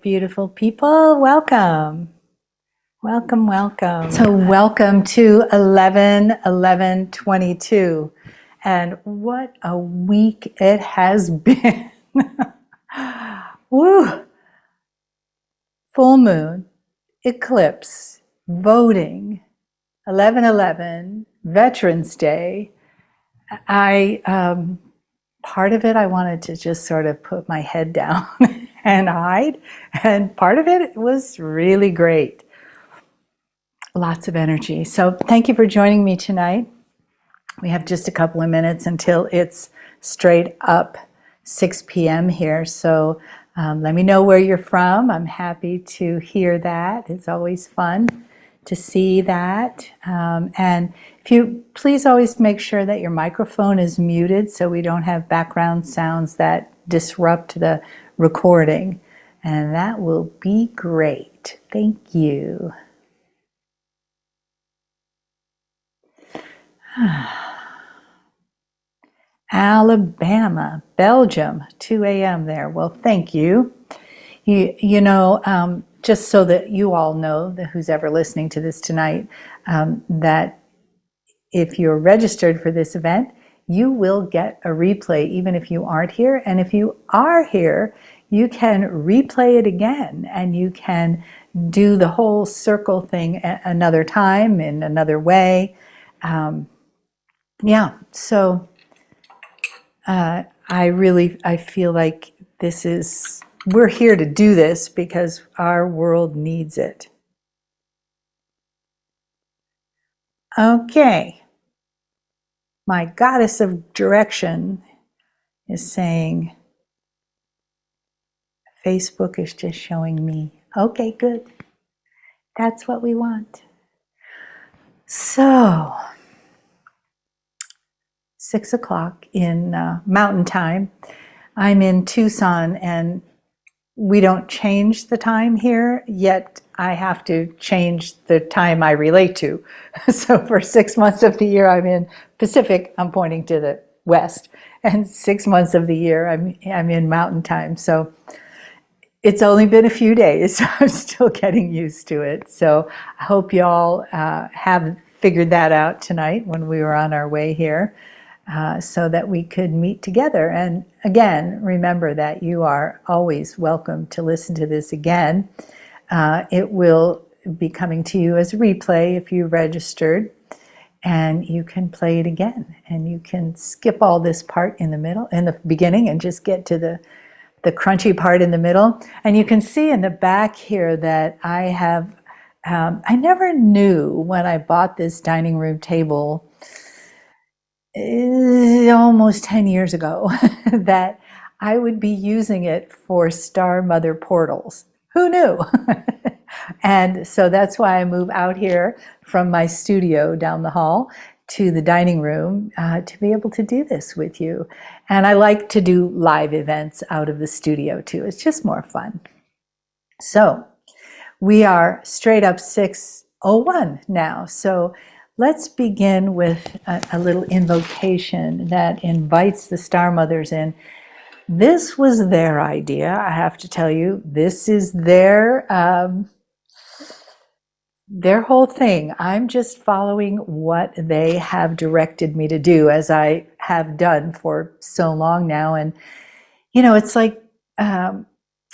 beautiful people. Welcome. Welcome, welcome. So welcome to 11/11/22. And what a week it has been. Woo! Full moon, eclipse, voting, 11/11, Veterans Day. Part of it, I wanted to just sort of put my head down and hide. And part of it was really great. Lots of energy. So thank you for joining me tonight. We have just a couple of minutes until it's straight up 6 p.m. here. So let me know where you're from. I'm happy to hear that. It's always fun to see that. And if you please always make sure that your microphone is muted so we don't have background sounds that disrupt the recording. And that will be great. Thank you. Alabama, Belgium, 2 a.m. there. Well, thank you. You know, just so that you all know, who's ever listening to this tonight, that if you're registered for this event, you will get a replay even if you aren't here. And if you are here, you can replay it again and you can do the whole circle thing another time in another way. Yeah, so I feel like we're here to do this because our world needs it. Okay. My goddess of direction is saying, Facebook is just showing me. Okay, good. That's what we want. So, 6 o'clock in Mountain Time. I'm in Tucson and we don't change the time here, yet I have to change the time I relate to. So for 6 months of the year I'm in Pacific, I'm pointing to the west, and 6 months of the year I'm in Mountain Time. So it's only been a few days, so I'm still getting used to it. So I hope you all have figured that out tonight when we were on our way here. So that we could meet together. And again, remember that you are always welcome to listen to this again. It will be coming to you as a replay if you registered, and you can play it again. And you can skip all this part in the beginning, and just get to the crunchy part in the middle. And you can see in the back here that I have, I never knew when I bought this dining room table almost 10 years ago that I would be using it for Star Mother portals. Who knew? And so that's why I move out here from my studio down the hall to the dining room to be able to do this with you. And I like to do live events out of the studio too. It's just more fun. So we are straight up 6:01 now. So let's begin with a little invocation that invites the Star Mothers in. This was their idea, I have to tell you. This is their whole thing. I'm just following what they have directed me to do, as I have done for so long now. And, you know, it's like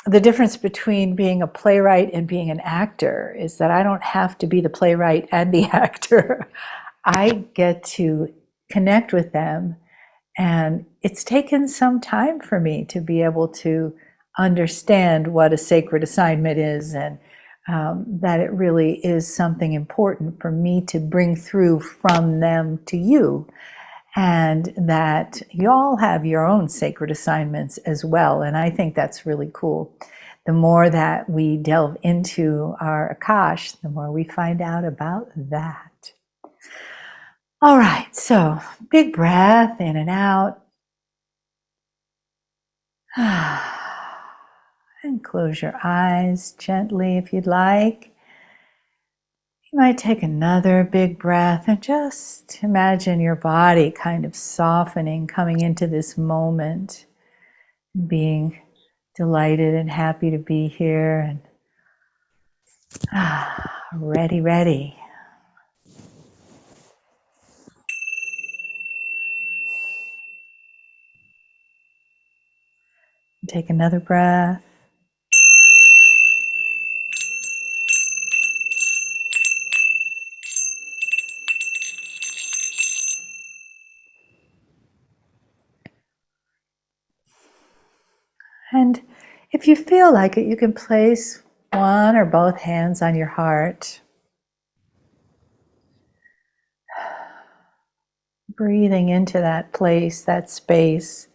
the difference between being a playwright and being an actor is that I don't have to be the playwright and the actor. I get to connect with them, and it's taken some time for me to be able to understand what a sacred assignment is, and that it really is something important for me to bring through from them to you, and that you all have your own sacred assignments as well. And I think that's really cool. The more that we delve into our Akash, the more we find out about that. All right, so big breath in and out. And close your eyes gently if you'd like. You might take another big breath and just imagine your body kind of softening, coming into this moment, being delighted and happy to be here, and ready. Take another breath. And if you feel like it, you can place one or both hands on your heart. Breathing into that place, that space,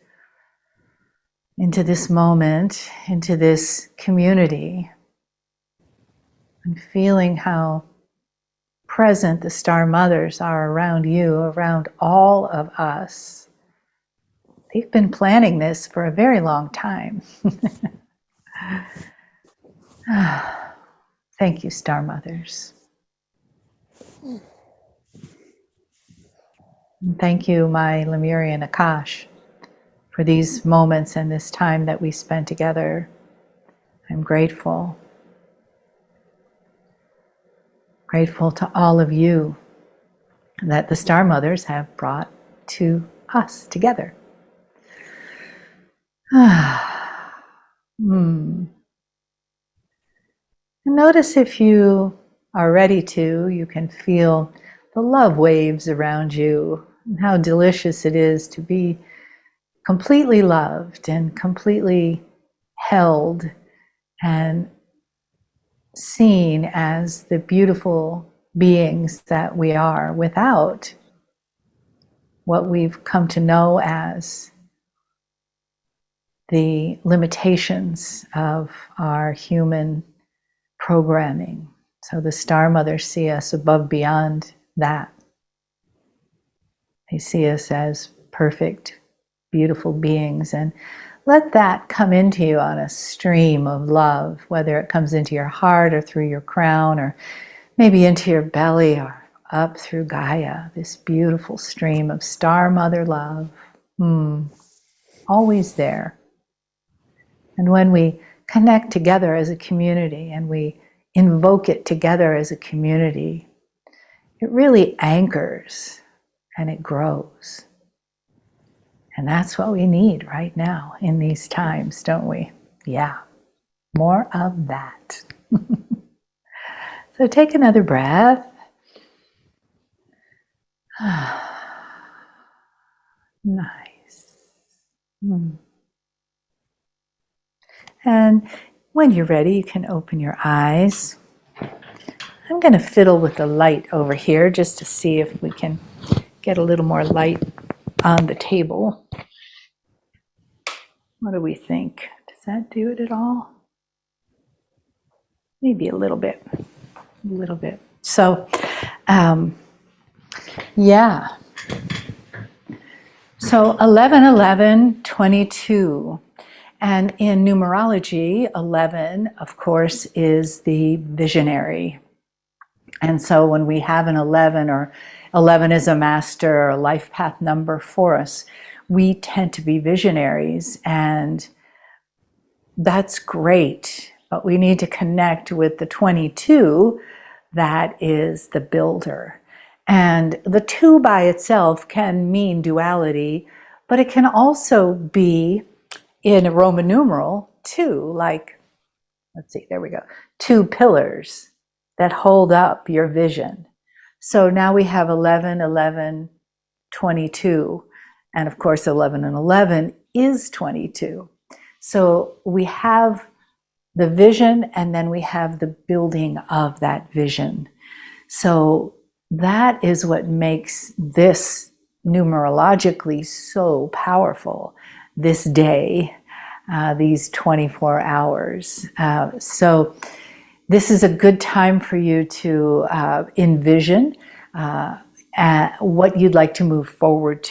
into this moment, into this community, and feeling how present the Star Mothers are around you, around all of us. They've been planning this for a very long time. Thank you, Star Mothers. And thank you, my Lemurian Akash, for these moments and this time that we spent together. I'm grateful. Grateful to all of you that the Star Mothers have brought to us together. And notice, if you are ready to, you can feel the love waves around you, and how delicious it is to be completely loved and completely held and seen as the beautiful beings that we are, without what we've come to know as the limitations of our human programming. So the Star Mothers see us above, beyond that. They see us as perfect, beautiful beings, and let that come into you on a stream of love, whether it comes into your heart or through your crown, or maybe into your belly or up through Gaia, this beautiful stream of Star Mother love, always there. And when we connect together as a community and we invoke it together as a community, it really anchors and it grows. And that's what we need right now in these times, don't we? Yeah, more of that. So take another breath. Nice. And when you're ready, you can open your eyes. I'm going to fiddle with the light over here just to see if we can get a little more light on the table. What do we think? Does that do it at all? Maybe a little bit. So, yeah. So 11/11/22. And in numerology, 11, of course, is the visionary. And so when we have an 11, or 11 is a master or a life path number for us, we tend to be visionaries, and that's great. But we need to connect with the 22, that is the builder. And the 2 by itself can mean duality, but it can also be, in a Roman numeral, 2, like, let's see, there we go, 2 pillars that hold up your vision. So now we have 11/11/22, and of course 11 and 11 is 22. So we have the vision, and then we have the building of that vision. So that is what makes this numerologically so powerful, this day, these 24 hours. So this is a good time for you to envision what you'd like to move forward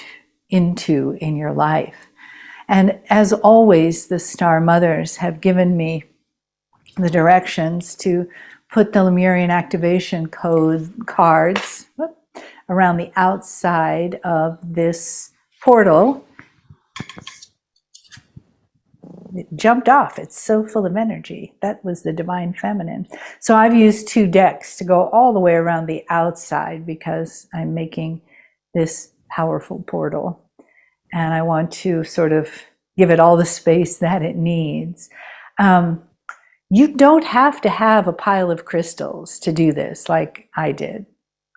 into in your life. And as always, the Star Mothers have given me the directions to put the Lemurian activation code cards around the outside of this portal. it jumped off. It's so full of energy. That was the divine feminine. So I've used 2 decks to go all the way around the outside because I'm making this powerful portal. And I want to sort of give it all the space that it needs. You don't have to have a pile of crystals to do this like I did.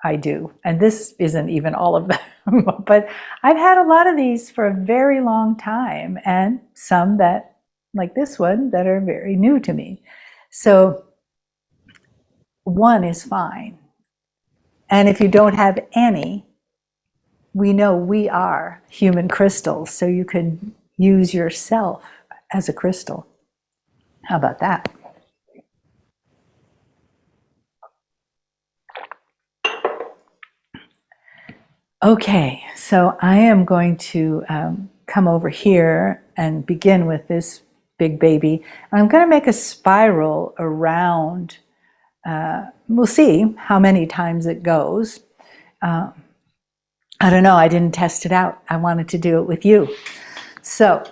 I do. And this isn't even all of them, but I've had a lot of these for a very long time, and some that, like this one, that are very new to me. So 1 is fine. And if you don't have any, we know we are human crystals, so you can use yourself as a crystal. How about that? Okay, so I am going to come over here and begin with this big baby. I'm going to make a spiral around. We'll see how many times it goes. I don't know. I didn't test it out. I wanted to do it with you. So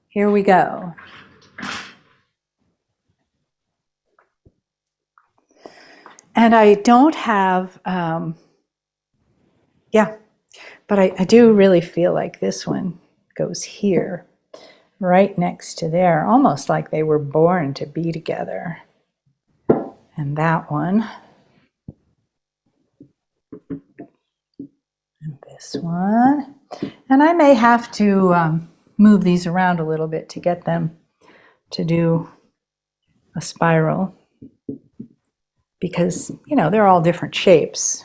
here we go. And I don't have, but I do really feel like this one goes here, right next to there, almost like they were born to be together. And that one. And this one. And I may have to move these around a little bit to get them to do a spiral, because, you know, they're all different shapes.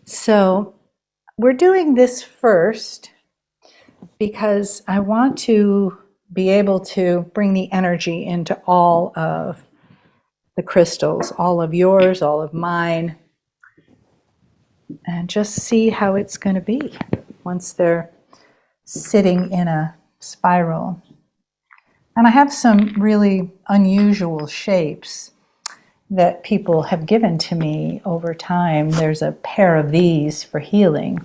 So we're doing this first because I want to be able to bring the energy into all of the crystals, all of yours, all of mine, and just see how it's going to be once they're sitting in a spiral. And I have some really unusual shapes that people have given to me over time. There's a pair of these for healing.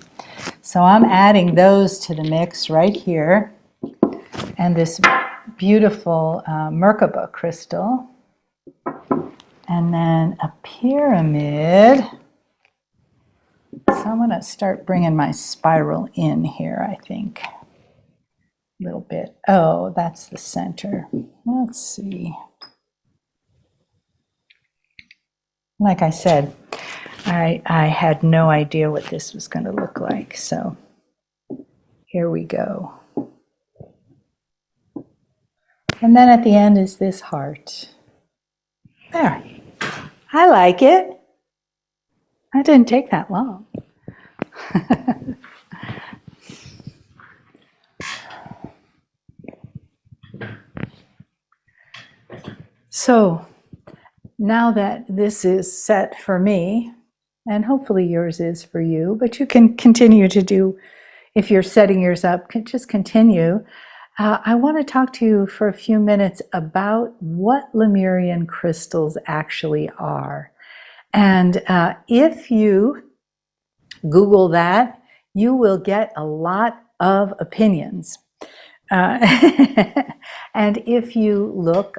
So I'm adding those to the mix right here. And this beautiful Merkaba crystal. And then a pyramid. So I'm going to start bringing my spiral in here, I think. A little bit. Oh, that's the center. Let's see. Like I said, I had no idea what this was going to look like. So here we go. And then at the end is this heart. There. I like it. That didn't take that long. So now that this is set for me, and hopefully yours is for you, but you can continue to do, if you're setting yours up, just continue. I want to talk to you for a few minutes about what Lemurian crystals actually are. And if you Google that, you will get a lot of opinions. And if you look,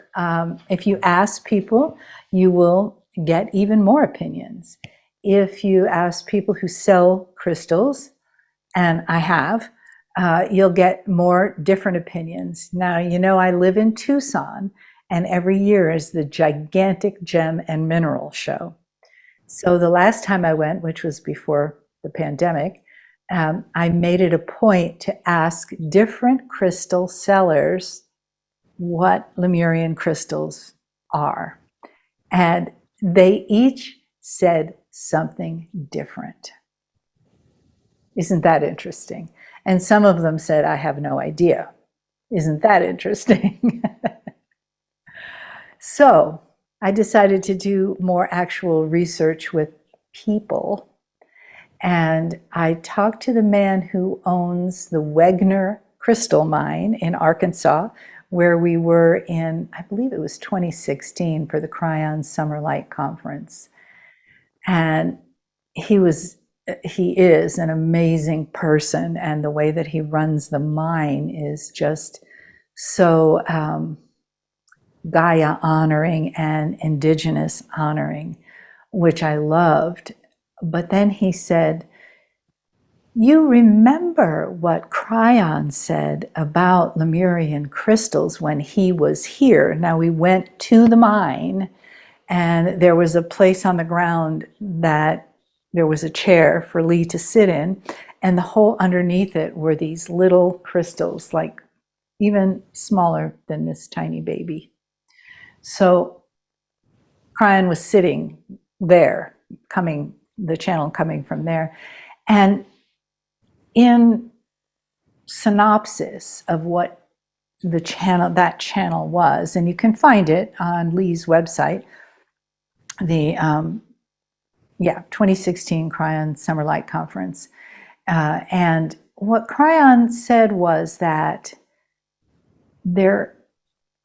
if you ask people, you will get even more opinions. If you ask people who sell crystals, and I have, you'll get more different opinions. Now, you know, I live in Tucson, and every year is the gigantic gem and mineral show. So the last time I went, which was before the pandemic, I made it a point to ask different crystal sellers what Lemurian crystals are. And they each said something different. Isn't that interesting? And some of them said, I have no idea. Isn't that interesting? So I decided to do more actual research with people. And I talked to the man who owns the Wegner Crystal Mine in Arkansas, where we were in, I believe it was 2016 for the Cryon Summer Light Conference. And he was he is an amazing person, and the way that he runs the mine is just so Gaia honoring and indigenous honoring, which I loved. But then he said, you remember what Cryon said about Lemurian crystals when he was here. Now, we went to the mine, and there was a place on the ground that there was a chair for Lee to sit in, and the whole underneath it were these little crystals, like even smaller than this tiny baby. So Cryon was sitting there, the channel coming from there. And in synopsis of what that channel was, and you can find it on Lee's website, the 2016 Cryon Summer Light Conference. And what Cryon said was that there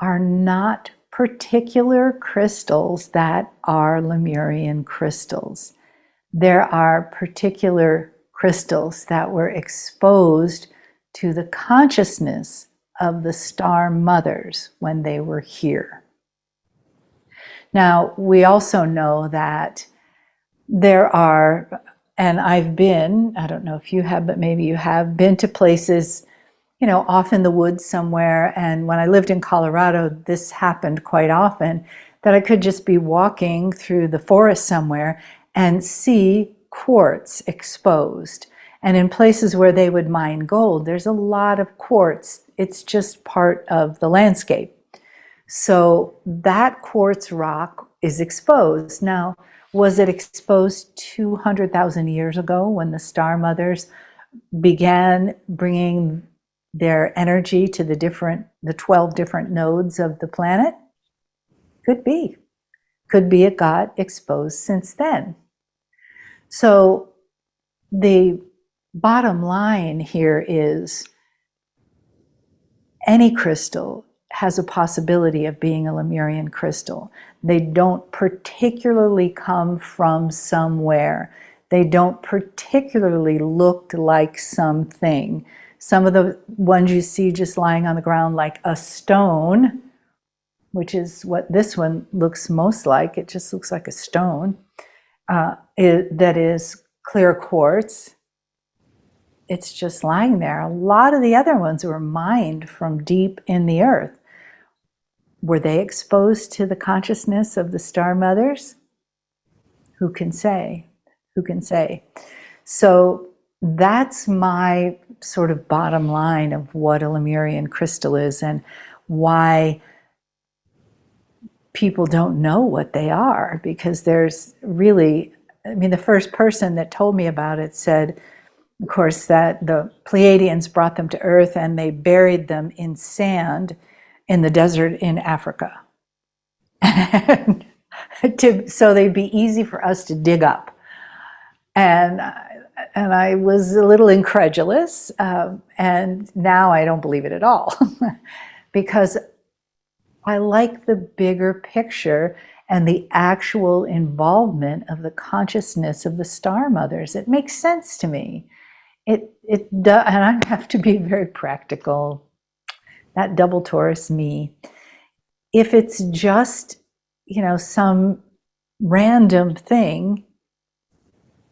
are not particular crystals that are Lemurian crystals. There are particular crystals that were exposed to the consciousness of the Star Mothers when they were here. Now, we also know that there are, and I've been, I don't know if you have, but maybe you have been to places, off in the woods somewhere. And when I lived in Colorado, this happened quite often, that I could just be walking through the forest somewhere and see quartz exposed. And in places where they would mine gold, there's a lot of quartz. It's just part of the landscape. So that quartz rock is exposed. Now, was it exposed 200,000 years ago when the Star Mothers began bringing their energy to the 12 different nodes of the planet? Could be. Could be it got exposed since then. So the bottom line here is any crystal has a possibility of being a Lemurian crystal. They don't particularly come from somewhere. They don't particularly look like something. Some of the ones you see just lying on the ground like a stone, which is what this one looks most like. It just looks like a stone that is clear quartz. It's just lying there. A lot of the other ones were mined from deep in the earth. Were they exposed to the consciousness of the Star Mothers? Who can say? Who can say? So that's my sort of bottom line of what a Lemurian crystal is and why people don't know what they are, because there's really, the first person that told me about it said, of course, that the Pleiadians brought them to Earth and they buried them in sand in the desert in Africa. So they'd be easy for us to dig up. And I was a little incredulous, and now I don't believe it at all. Because I like the bigger picture and the actual involvement of the consciousness of the Star Mothers. It makes sense to me. It does, and I have to be very practical. That double Taurus me. If it's just, some random thing,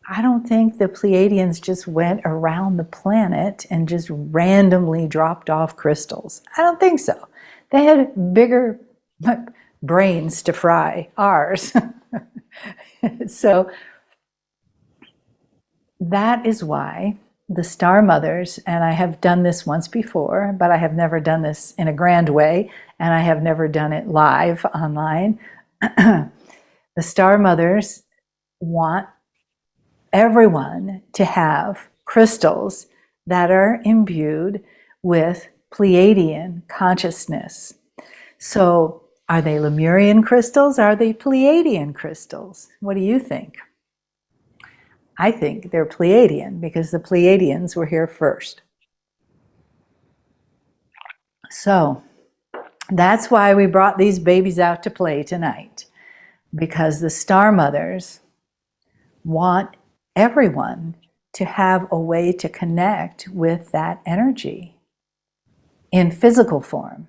I don't think the Pleiadians just went around the planet and just randomly dropped off crystals. I don't think so. They had bigger brains to fry, ours. So that is why the Star Mothers, and I have done this once before, but I have never done this in a grand way, and I have never done it live online. The Star Mothers want everyone to have crystals that are imbued with Pleiadian consciousness. So are they Lemurian crystals? Are they Pleiadian crystals? What do you think? I think they're Pleiadian because the Pleiadians were here first. So that's why we brought these babies out to play tonight, because the Star Mothers want everyone to have a way to connect with that energy in physical form.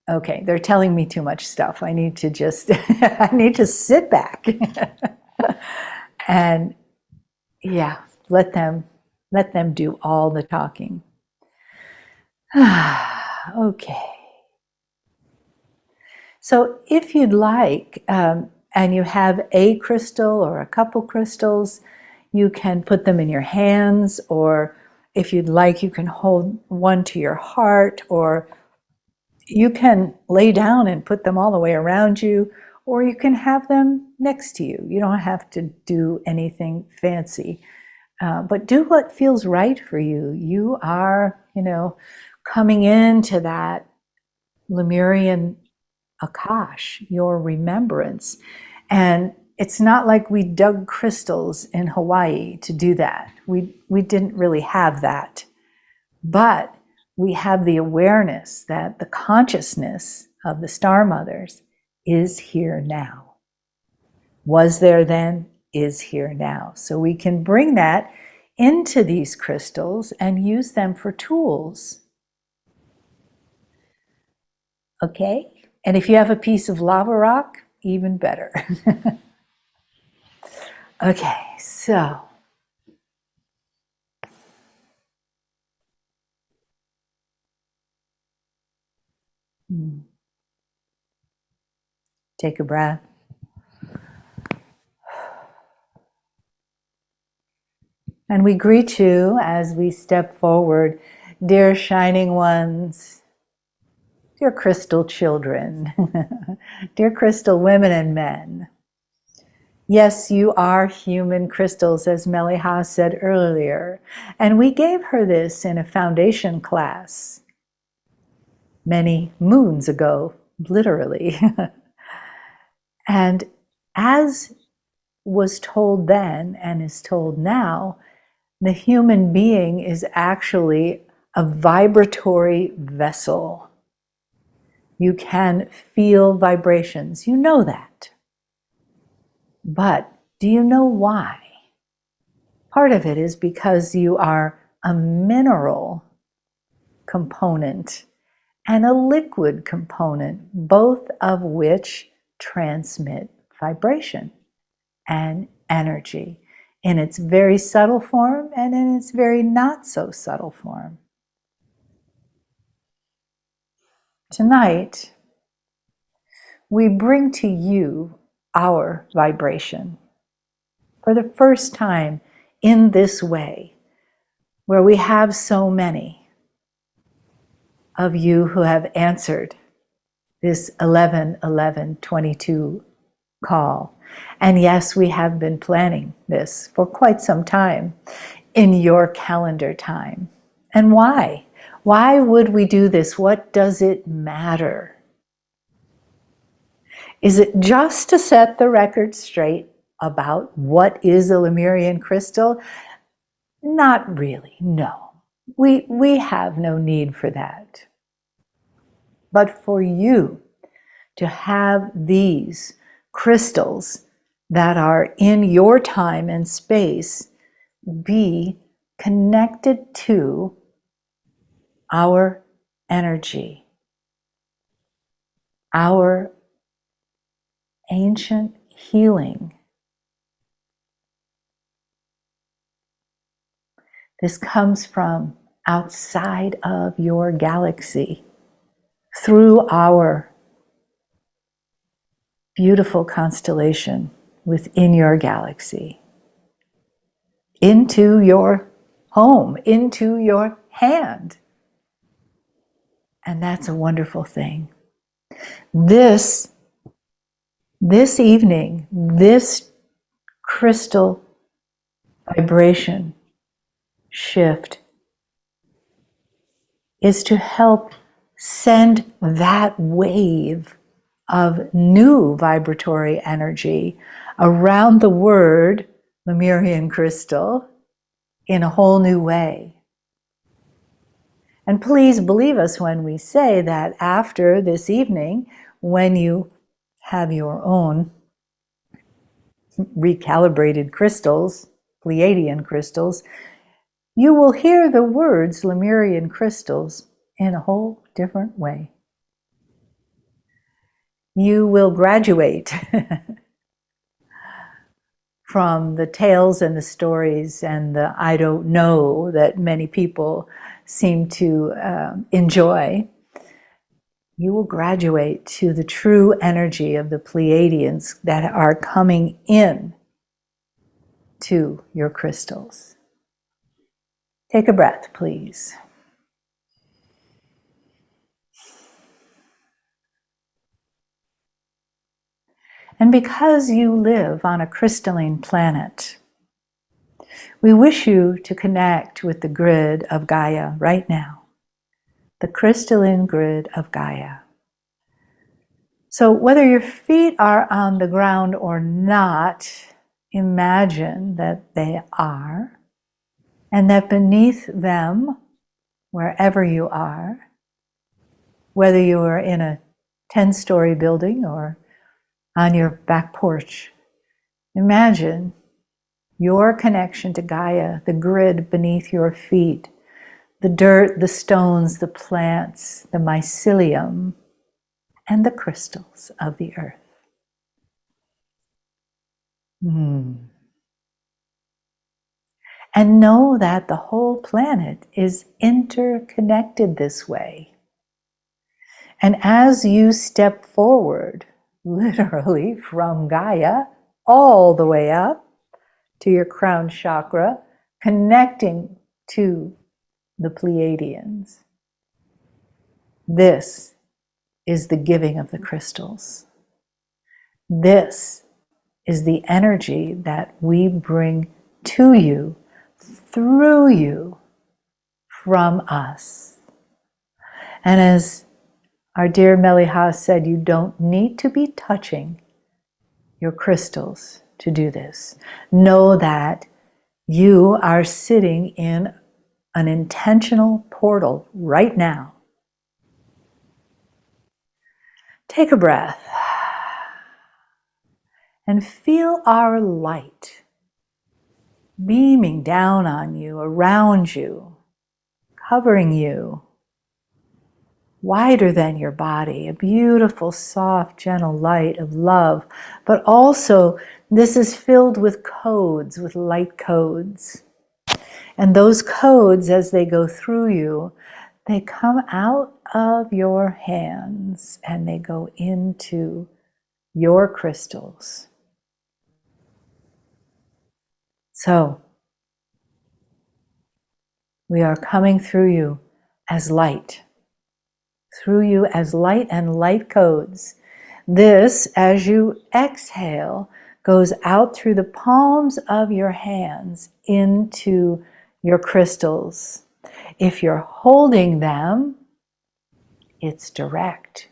Okay, they're telling me too much stuff. I need to just, I need to sit back and yeah, let them do all the talking. Okay. So if you'd like, and you have a crystal or a couple crystals, you can put them in your hands, or if you'd like, you can hold one to your heart, or you can lay down and put them all the way around you, or you can have them next to you. You don't have to do anything fancy, but do what feels right for you. You are, coming into that Lemurian Akash, your remembrance. And it's not like we dug crystals in Hawaii to do that. We didn't really have that. But we have the awareness that the consciousness of the Star Mothers is here now. Was there then, is here now. So we can bring that into these crystals and use them for tools. Okay? And if you have a piece of lava rock, even better. Okay, so take a breath. And we greet you as we step forward, dear shining ones, dear crystal children, dear crystal women and men. Yes, you are human crystals, as Meleha said earlier, and we gave her this in a foundation class many moons ago, literally. And as was told then and is told now, the human being is actually a vibratory vessel. You can feel vibrations. You know that. But do you know why? Part of it is because you are a mineral component and a liquid component, both of which transmit vibration and energy in its very subtle form and in its very not so subtle form. Tonight, we bring to you our vibration for the first time in this way, where we have so many of you who have answered this 11-11-22 call. And yes, we have been planning this for quite some time in your calendar time. And why? Why would we do this? What does it matter? Is it just to set the record straight about what is a Lemurian crystal? Not really, no. We have no need for that. But for you to have these crystals that are in your time and space be connected to our energy, our ancient healing. This comes from outside of your galaxy, through our beautiful constellation within your galaxy, into your home, into your hand. And that's a wonderful thing. This evening, this crystal vibration shift is to help send that wave of new vibratory energy around the word Lemurian crystal in a whole new way. And please believe us when we say that after this evening, when you have your own recalibrated crystals, Pleiadian crystals, you will hear the words Lemurian crystals in a whole different way. You will graduate from the tales and the stories and the I don't know that many people seem to enjoy. You will graduate to the true energy of the Pleiadians that are coming in to your crystals. Take a breath, please. And because you live on a crystalline planet, we wish you to connect with the grid of Gaia right now, the crystalline grid of Gaia. So whether your feet are on the ground or not, imagine that they are, and that beneath them, wherever you are, whether you are in a 10-story building or on your back porch, imagine your connection to Gaia, the grid beneath your feet, the dirt, the stones, the plants, the mycelium, and the crystals of the earth. And know that the whole planet is interconnected this way. And as you step forward, literally from Gaia all the way up to your crown chakra, connecting to the Pleiadians, this is the giving of the crystals. This is the energy that we bring to you, through you, from us. And as our dear Meleha said, you don't need to be touching your crystals to do this. Know that you are sitting in an intentional portal right now. Take a breath and feel our light beaming down on you, around you, covering you, wider than your body, a beautiful, soft, gentle light of love. But also, this is filled with codes, with light codes. And those codes, as they go through you, they come out of your hands and they go into your crystals. So, we are coming through you as light. Through you as light and light codes. This, as you exhale, goes out through the palms of your hands into your crystals. If you're holding them, it's direct.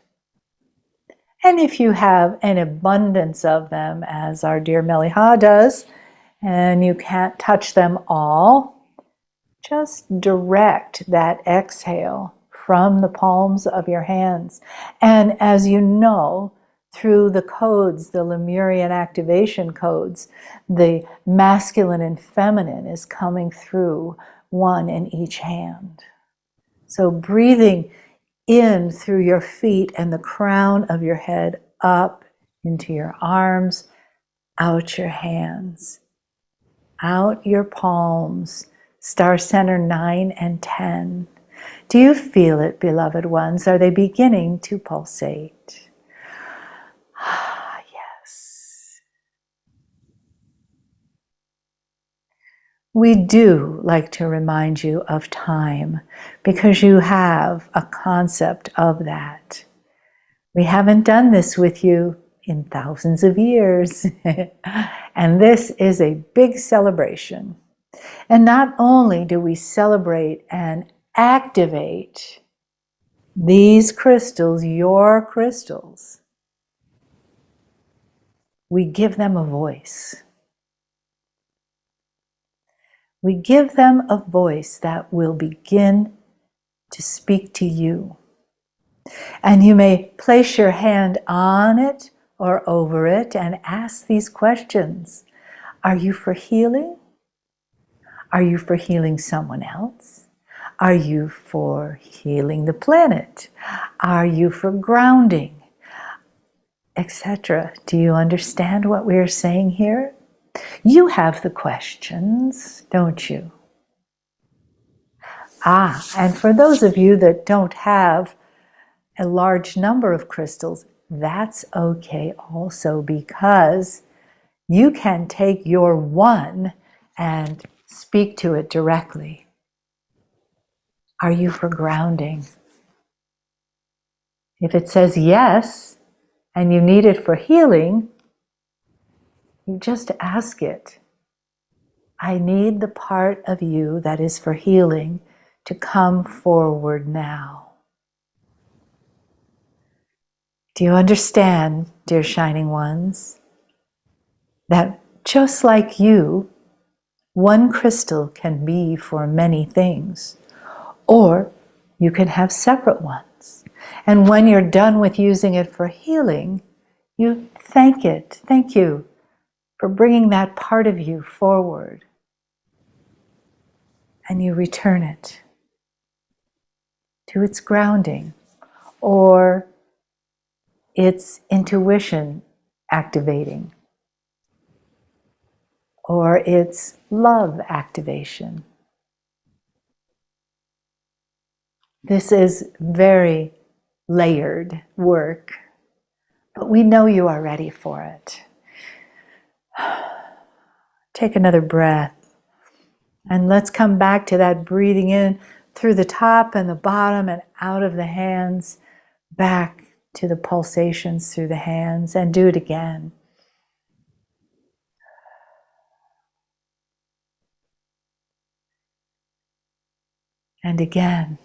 And if you have an abundance of them, as our dear Meleha does, and you can't touch them all, just direct that exhale from the palms of your hands. And as you know, through the codes, the Lemurian activation codes, the masculine and feminine is coming through, one in each hand. So breathing in through your feet and the crown of your head, up into your arms, out your hands, out your palms, star center 9 and 10. Do you feel it, beloved ones? Are they beginning to pulsate? Ah, yes. We do like to remind you of time because you have a concept of that. We haven't done this with you in thousands of years. And this is a big celebration. And not only do we celebrate and activate these crystals, your crystals, we give them a voice. We give them a voice that will begin to speak to you. And you may place your hand on it or over it and ask these questions. Are you for healing Are you for healing someone else? Are you for healing the planet? Are you for grounding, etc.? Do you understand what we are saying here? You have the questions, don't you? And for those of you that don't have a large number of crystals, that's okay also, because you can take your one and speak to it directly. Are you for grounding? If it says yes, and you need it for healing, you just ask it. I need the part of you that is for healing to come forward now. Do you understand, dear shining ones, that just like you, one crystal can be for many things, or you can have separate ones. And when you're done with using it for healing, you thank it. Thank you for bringing that part of you forward. And you return it to its grounding or its intuition activating or its love activation. This is very layered work, but we know you are ready for it. Take another breath, and let's come back to that breathing in through the top and the bottom and out of the hands, back to the pulsations through the hands, and do it again. And again.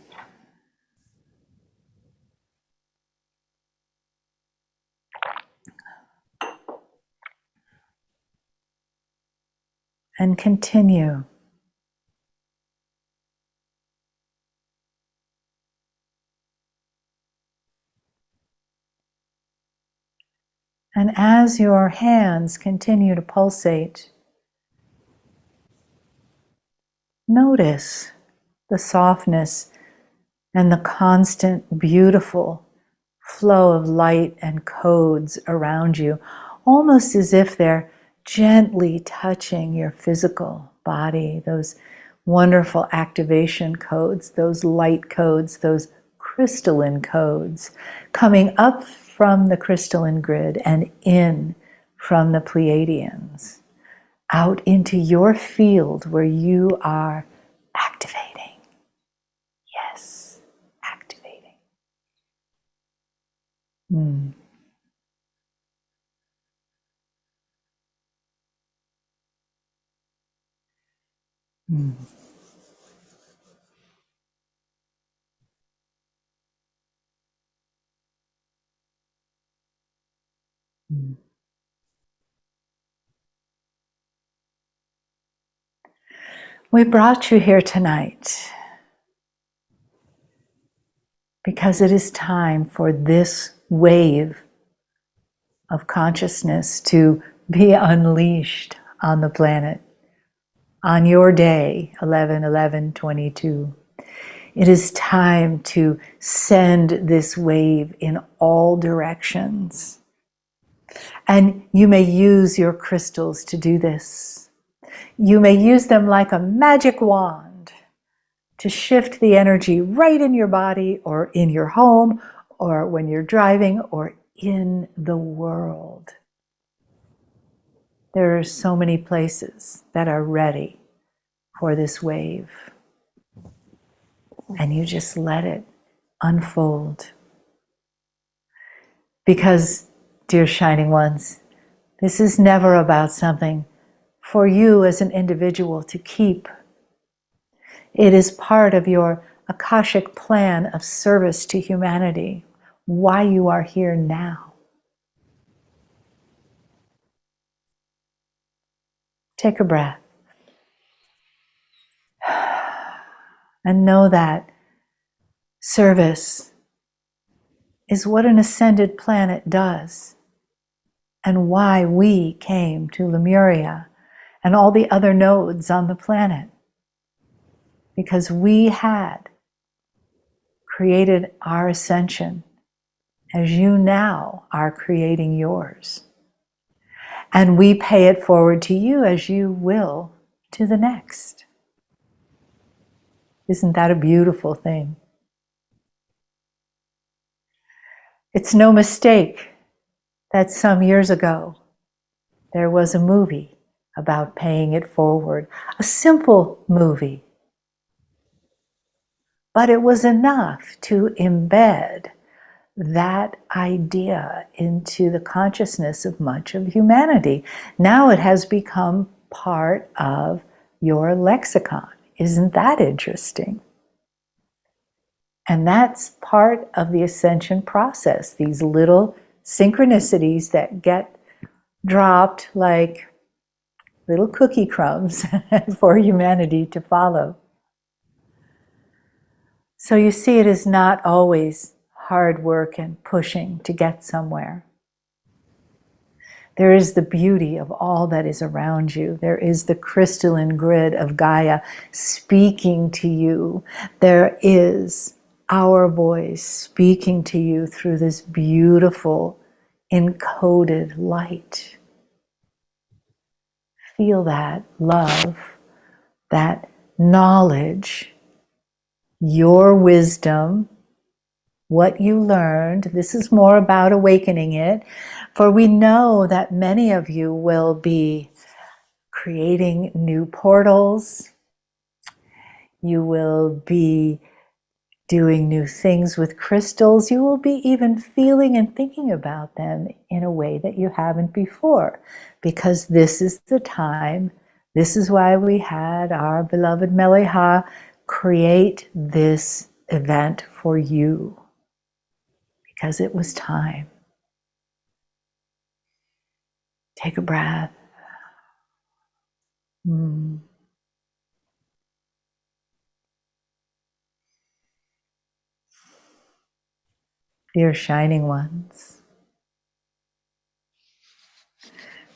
And continue. And as your hands continue to pulsate, notice the softness and the constant, beautiful flow of light and codes around you, almost as if they're gently touching your physical body, those wonderful activation codes, those light codes, those crystalline codes, coming up from the crystalline grid and in from the Pleiadians, out into your field where you are activating. Yes, activating. Mm. Mm. Mm. We brought you here tonight because it is time for this wave of consciousness to be unleashed on the planet on your day, 11/11/22. It is time to send this wave in all directions. And you may use your crystals to do this. You may use them like a magic wand to shift the energy right in your body or in your home or when you're driving or in the world. There are so many places that are ready for this wave. And you just let it unfold. Because, dear shining ones, this is never about something for you as an individual to keep. It is part of your Akashic plan of service to humanity, why you are here now. Take a breath. And know that service is what an ascended planet does, and why we came to Lemuria and all the other nodes on the planet. because we had created our ascension as you now are creating yours. And we pay it forward to you as you will to the next. Isn't that a beautiful thing? It's no mistake that some years ago there was a movie about paying it forward. A simple movie. But it was enough to embed that idea into the consciousness of much of humanity. Now it has become part of your lexicon. Isn't that interesting? And that's part of the ascension process, these little synchronicities that get dropped like little cookie crumbs for humanity to follow. So you see, it is not always hard work and pushing to get somewhere. There is the beauty of all that is around you. There is the crystalline grid of Gaia speaking to you. There is our voice speaking to you through this beautiful encoded light. Feel that love, that knowledge, your wisdom, what you learned. This is more about awakening it, for we know that many of you will be creating new portals. You will be doing new things with crystals. You will be even feeling and thinking about them in a way that you haven't before, because this is the time. This is why we had our beloved Meleha create this event for you, because it was time. Take a breath. Dear shining ones,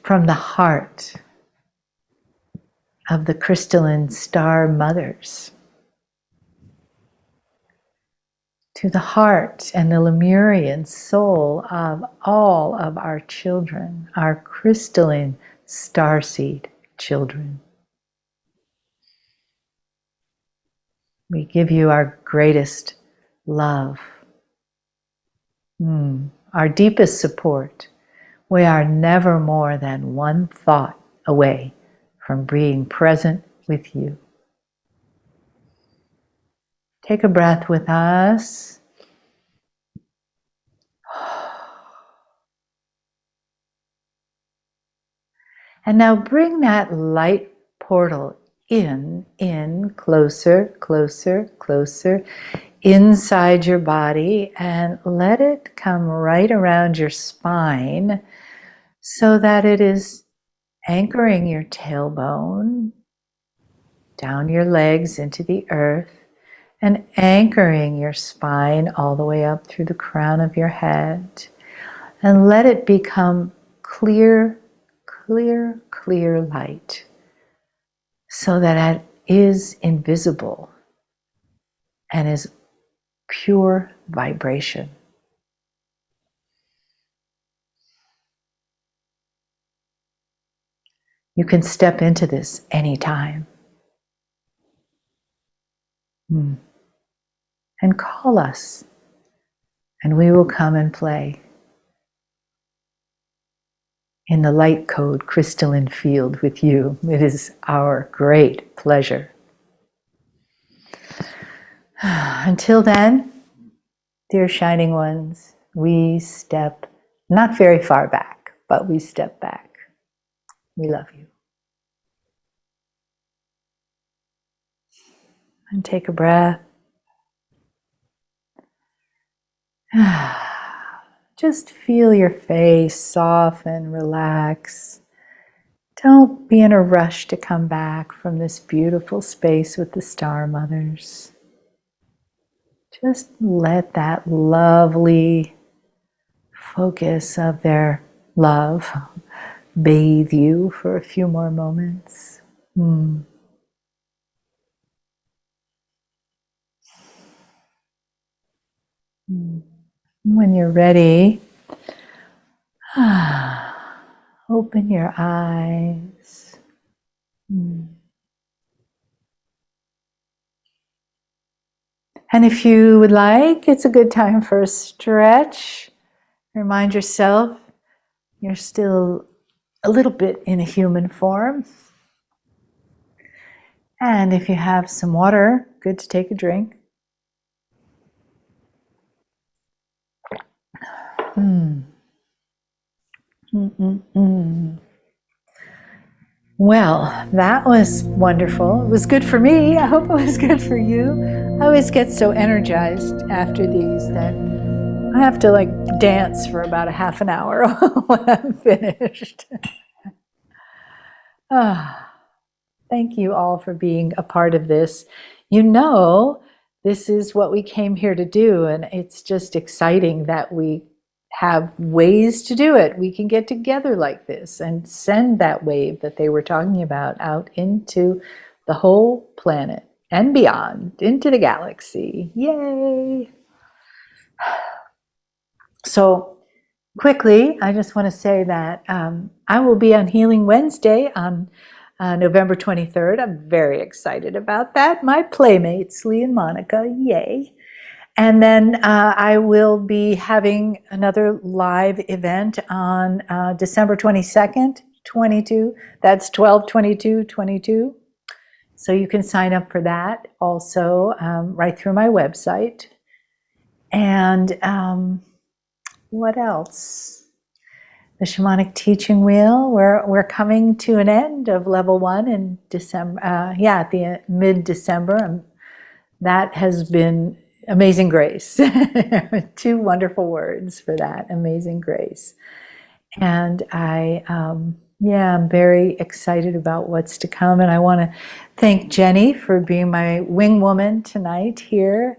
from the heart of the crystalline star mothers to the heart and the Lemurian soul of all of our children, our crystalline starseed children. We give you our greatest love, our deepest support. We are never more than one thought away from being present with you. Take a breath with us. And now bring that light portal in, closer, closer, closer, inside your body, and let it come right around your spine so that it is anchoring your tailbone, down your legs into the earth, and anchoring your spine all the way up through the crown of your head. And let it become clear, clear, clear light, so that it is invisible and is pure vibration. You can step into this anytime. And call us, and we will come and play in the light code crystalline field with you. It is our great pleasure. Until then, dear shining ones, we step not very far back, but we step back. We love you. And take a breath. Just feel your face soften, relax. Don't be in a rush to come back from this beautiful space with the Star Mothers. Just let that lovely focus of their love bathe you for a few more moments. When you're ready, open your eyes. And if you would like, it's a good time for a stretch. Remind yourself you're still a little bit in a human form. And if you have some water, good to take a drink. Well, that was wonderful. It was good for me. I hope it was good for you. I always get so energized after these that I have to like dance for about a half an hour when I'm finished. Thank you all for being a part of this. You know, this is what we came here to do, and it's just exciting that we have ways to do it. We can get together like this and send that wave that they were talking about out into the whole planet and beyond, into the galaxy. Yay! So quickly, I just want to say that I will be on Healing Wednesday on November 23rd. I'm very excited about that. My playmates, Lee and Monica, yay. And then I will be having another live event on December 22nd, 22. That's 12/22/22. So you can sign up for that also right through my website. And what else? The Shamanic Teaching Wheel. We're coming to an end of level 1 in December. At the mid-December. That has been Amazing Grace. 2 wonderful words for that, Amazing Grace. And I'm very excited about what's to come. And I want to thank Jenny for being my wing woman tonight here.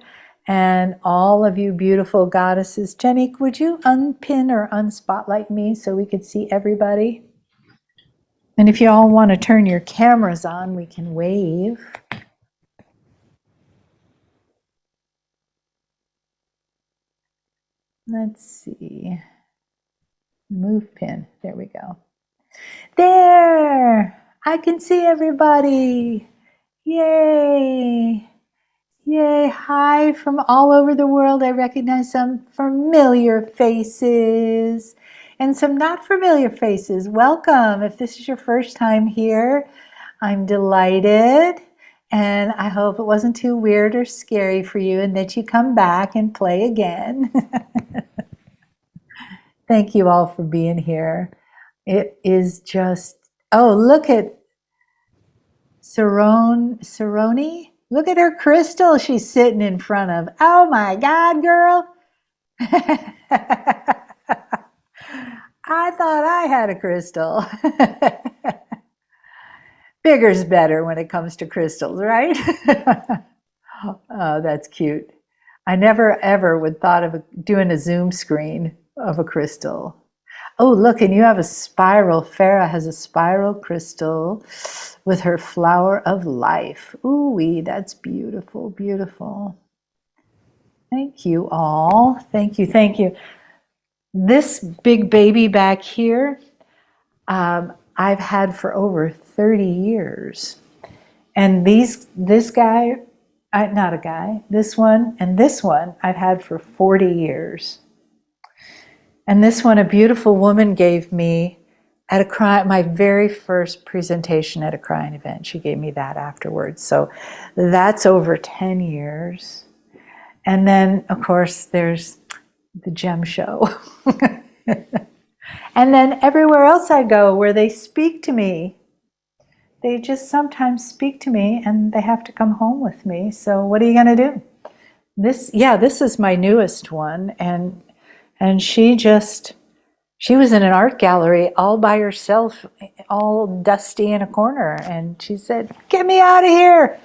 And all of you beautiful goddesses. Jenny, would you unpin or unspotlight me so we could see everybody? And if you all want to turn your cameras on, we can wave. Let's see. Move pin. There we go. There! I can see everybody. Yay! Yay! Hi from all over the world. I recognize some familiar faces and some not familiar faces. Welcome. If this is your first time here, I'm delighted. And I hope it wasn't too weird or scary for you and that you come back and play again. Thank you all for being here. It is just, oh, look at Saroni. Look at her crystal she's sitting in front of. Oh my God, girl. I thought I had a crystal. Bigger's better when it comes to crystals, right? Oh, that's cute. I never ever would thought of doing a Zoom screen of a crystal. Oh, look, and you have a spiral. Farah has a spiral crystal with her flower of life. Ooh-wee, that's beautiful, beautiful. Thank you all. Thank you, thank you. This big baby back here, I've had for over 30 years. And this guy, not a guy, this one and this one I've had for 40 years. And this one, a beautiful woman gave me at my very first presentation at a crying event. She gave me that afterwards. So that's over 10 years. And then, of course, there's the gem show. And then everywhere else I go where they speak to me, they just sometimes speak to me and they have to come home with me. So what are you going to do? This is my newest one. And she was in an art gallery all by herself, all dusty in a corner. And she said, "Get me out of here."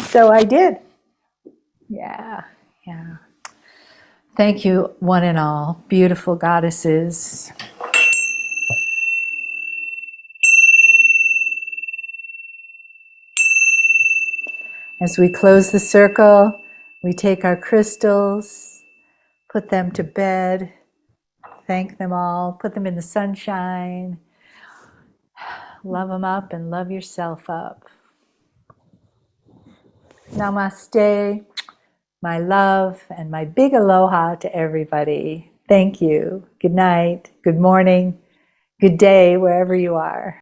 So I did. Yeah. Thank you, one and all, beautiful goddesses. As we close the circle, We take our crystals, put them to bed, thank them all, put them in the sunshine, love them up and love yourself up. Namaste, my love, and my big aloha to everybody. Thank you. Good night, good morning, good day, wherever you are.